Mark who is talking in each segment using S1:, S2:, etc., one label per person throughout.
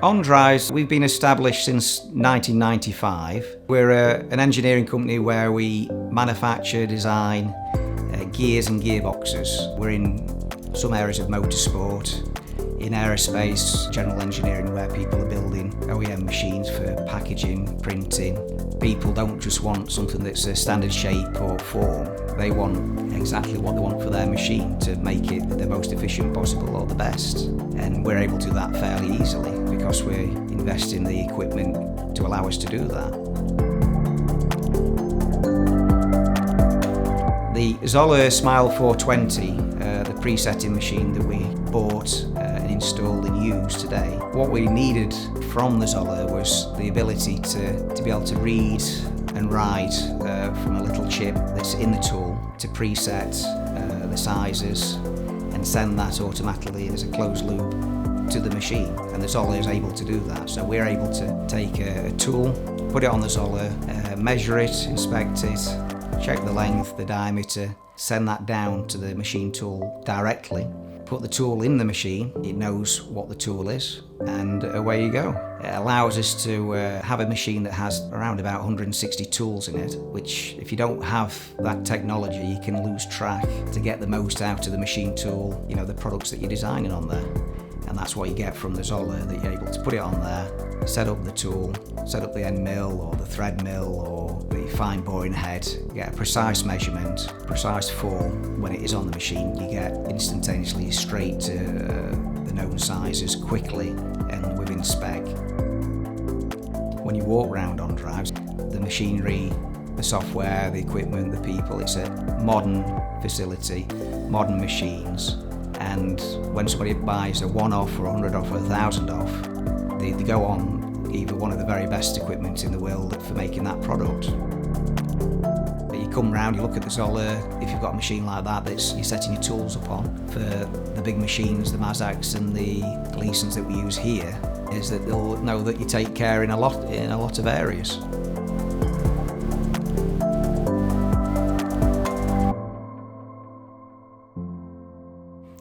S1: Ondrives, we've been established since 1995. We're an engineering company where we manufacture, design gears and gearboxes. We're in some areas of motorsport, in aerospace, general engineering, where people are building OEM machines for packaging, printing. People don't just want something that's a standard shape or form. They want exactly what they want for their machine to make it the most efficient possible or the best. And we're able to do that fairly easily because we're investing the equipment to allow us to do that. The ZOLLER Smile 420, the presetting machine that we bought and installed and use today. What we needed from the ZOLLER was the ability to be able to read and write from a little chip that's in the tool to preset the sizes and send that automatically as a closed loop to the machine, and the ZOLLER is able to do that. So we're able to take a tool, put it on the ZOLLER, measure it, inspect it, check the length, the diameter, send that down to the machine tool directly, put the tool in the machine, it knows what the tool is, and away you go. It allows us to have a machine that has around about 160 tools in it, which if you don't have that technology, you can lose track to get the most out of the machine tool, you know, the products that you're designing on there. And that's what you get from the ZOLLER, that you're able to put it on there, set up the tool, set up the end mill or the thread mill or the fine boring head, get a precise measurement, precise form. When it is on the machine, you get instantaneously straight to the known sizes quickly and within spec. When you walk around Ondrives, the machinery, the software, the equipment, the people, it's a modern facility, modern machines. And when somebody buys a 1 off or 100 off or 1,000 off, they go on either one of the very best equipment in the world for making that product. You come round, you look at the ZOLLER, if you've got a machine like that you're setting your tools upon. For the big machines, the Mazaks and the Gleasons that we use here, is that they'll know that you take care in a lot of areas.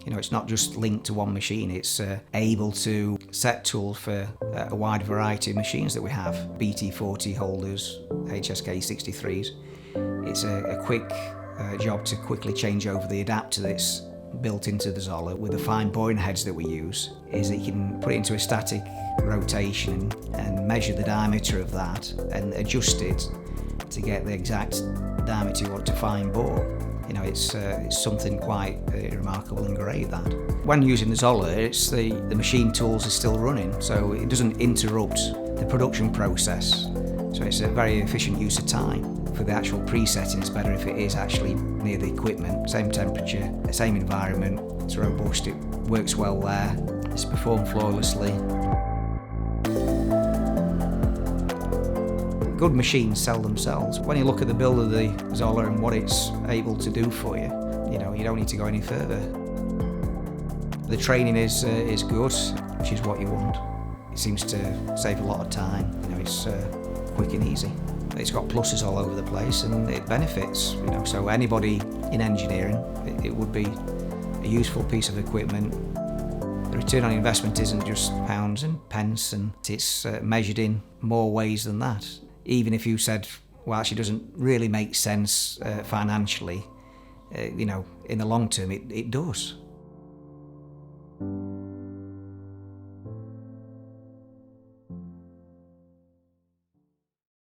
S1: You know, it's not just linked to one machine, it's able to set tools for a wide variety of machines that we have. BT40 holders, HSK 63s. It's a quick job to quickly change over the adapter that's built into the ZOLLER. With the fine boring heads that we use, is that you can put it into a static rotation and measure the diameter of that and adjust it to get the exact diameter you want to fine bore. You know, it's something quite remarkable and great that. When using the ZOLLER, it's the machine tools are still running, so it doesn't interrupt the production process. So it's a very efficient use of time. For the actual presetting, it's better if it is actually near the equipment, same temperature, same environment, it's robust, it works well there, it's performed flawlessly. Good machines sell themselves. When you look at the build of the ZOLLER and what it's able to do for you, you know, you don't need to go any further. The training is good, which is what you want. It seems to save a lot of time. You know, it's quick and easy. It's got pluses all over the place and it benefits. You know, so anybody in engineering, it would be a useful piece of equipment. The return on investment isn't just pounds and pence, and it's measured in more ways than that. Even if you said, well, actually doesn't really make sense financially, you know, in the long term, it does.